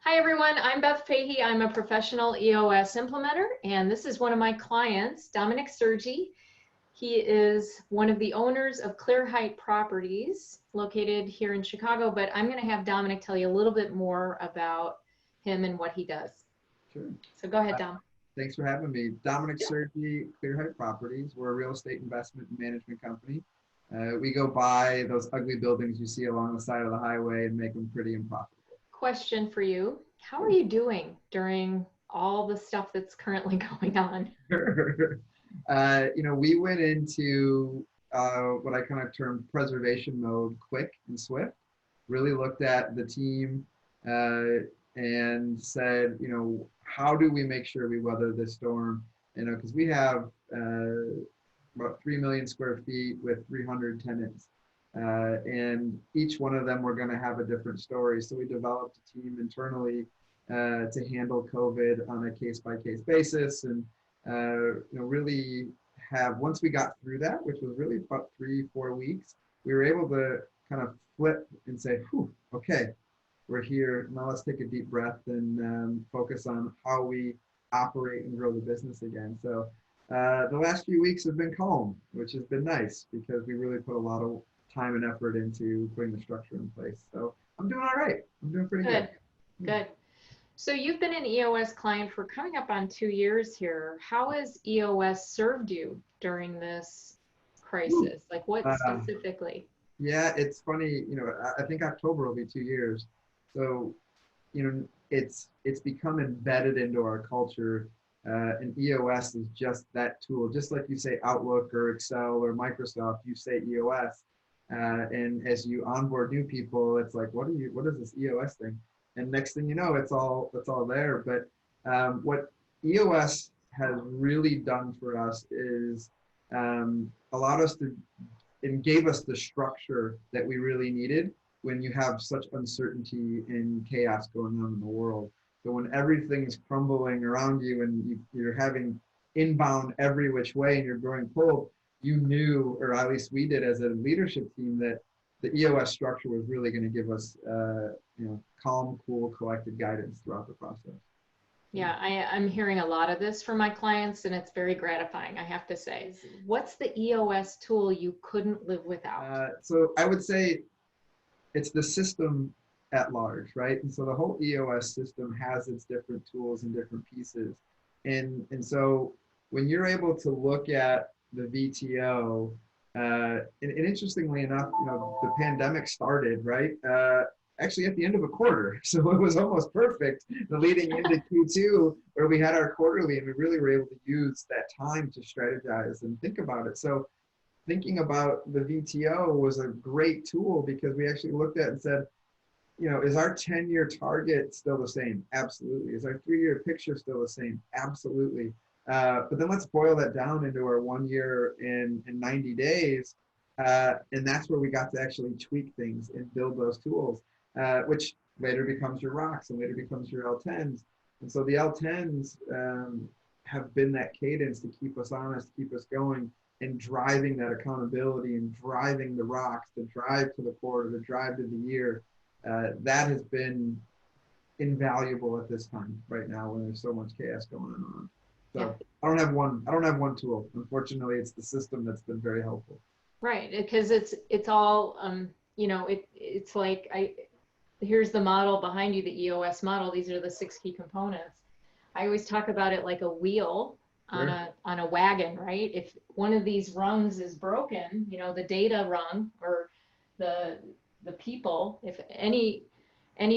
Hi everyone, I'm Beth Fahey. I'm a professional EOS implementer, and this is one of my clients, Dominic Sergi. He is one of the owners of Clear Height Properties located here in Chicago, but I'm going to have Dominic tell you a little bit more about him and what he does. Sure. So go ahead, Dom. Thanks for having me. Dominic Sergi, Clear Height Properties. We're a real estate investment and management company. We go buy those ugly buildings you see along the side of the highway and make them pretty and profitable. Question for you. How are you doing during all the stuff that's currently going on? We went into what I kind of termed preservation mode quick and swift. Really looked at the team and said, how do we make sure we weather this storm? Because we have about 3 million square feet with 300 tenants. And each one of them were going to have a different story. So we developed a team internally to handle COVID on a case-by-case basis. And really have, once we got through that, which was really about 3-4 weeks, we were able to kind of flip and say, whew, okay, we're here. Now let's take a deep breath and focus on how we operate and grow the business again. So the last few weeks have been calm, which has been nice because we really put a lot of time and effort into putting the structure in place. So I'm doing all right. I'm doing pretty good. Good. So you've been an EOS client for coming up on 2 years here. How has EOS served you during this crisis? Like what specifically? Yeah, it's funny, I think October will be 2 years. So, it's become embedded into our culture. And EOS is just that tool. Just like you say Outlook or Excel or Microsoft, you say EOS. And as you onboard new people, it's like, what is this EOS thing? And next thing you know, it's all there. But what EOS has really done for us is allowed us to and gave us the structure that we really needed when you have such uncertainty and chaos going on in the world. So when everything is crumbling around you and you're having inbound every which way and you're growing cold, you knew, or at least we did as a leadership team, that the EOS structure was really going to give us, calm, cool, collected guidance throughout the process. Yeah, I'm hearing a lot of this from my clients, and it's very gratifying, I have to say. What's the EOS tool you couldn't live without? So I would say it's the system at large, right? And so the whole EOS system has its different tools and different pieces. And so when you're able to look at the VTO, and interestingly enough, the pandemic started, right? Actually at the end of a quarter. So it was almost perfect, the leading into Q2, where we had our quarterly and we really were able to use that time to strategize and think about it. So thinking about the VTO was a great tool because we actually looked at and said, is our 10-year target still the same? Absolutely. Is our 3-year picture still the same? Absolutely. But then let's boil that down into our 1 year in 90 days. And that's where we got to actually tweak things and build those tools, which later becomes your rocks and later becomes your L10s. And so the L10s have been that cadence to keep us honest, keep us going, and driving that accountability and driving the rocks, to drive to the quarter, to drive to the year. That has been invaluable at this time right now when there's so much chaos going on. So yeah. I don't have one tool. Unfortunately, it's the system that's been very helpful. Right, because it's all it's like here's the model behind you, the EOS model. These are the 6 key components. I always talk about it like a wheel on a wagon, right? If one of these rungs is broken, the data rung or the people, if any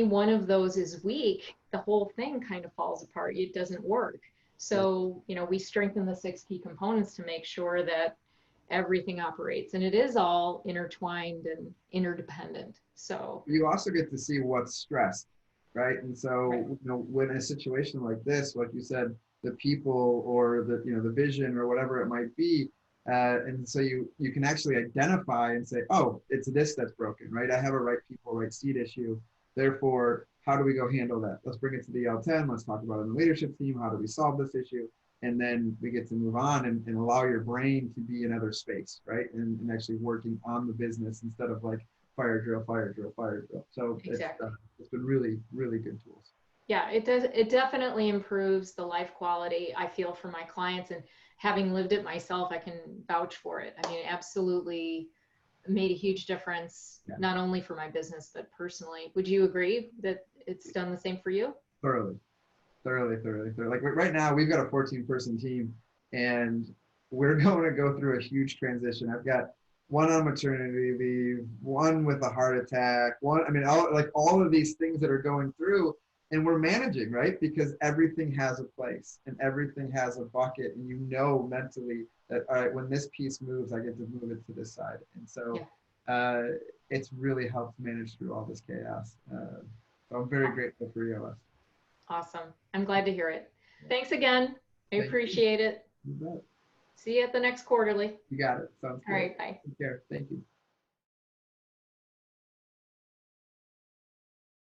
one of those is weak, the whole thing kind of falls apart. It doesn't work. So, we strengthen the 6 key components to make sure that everything operates, and it is all intertwined and interdependent. So you also get to see what's stressed, right? And so, when a situation like this, like you said, the people or the vision or whatever it might be, and so you can actually identify and say, oh, it's this that's broken, right? I have a right people, right seat issue. Therefore, how do we go handle that? Let's bring it to the L10. Let's talk about it in the leadership team. How do we solve this issue? And then we get to move on and allow your brain to be in other space, right? And actually working on the business instead of like fire drill, fire drill, fire drill. So exactly. It's been really, really good tools. Yeah, it does. It definitely improves the life quality I feel for my clients, and having lived it myself, I can vouch for it. I mean, it absolutely made a huge difference, Yeah. not only for my business, but personally. Would you agree that it's done the same for you? Thoroughly. Like right now, we've got a 14-person team, and we're going to go through a huge transition. I've got one on maternity leave, one with a heart attack, one, I mean, all of these things that are going through, and we're managing, right? Because everything has a place and everything has a bucket, and you know mentally that, all right, when this piece moves, I get to move it to this side. And so it's really helped manage through all this chaos. So I'm very grateful for EOS. Awesome. I'm glad to hear it. Thanks again. I Thank you. appreciate it. You bet. See you at the next quarterly. You got it. Sounds good. All right, bye. Take care. Thank you.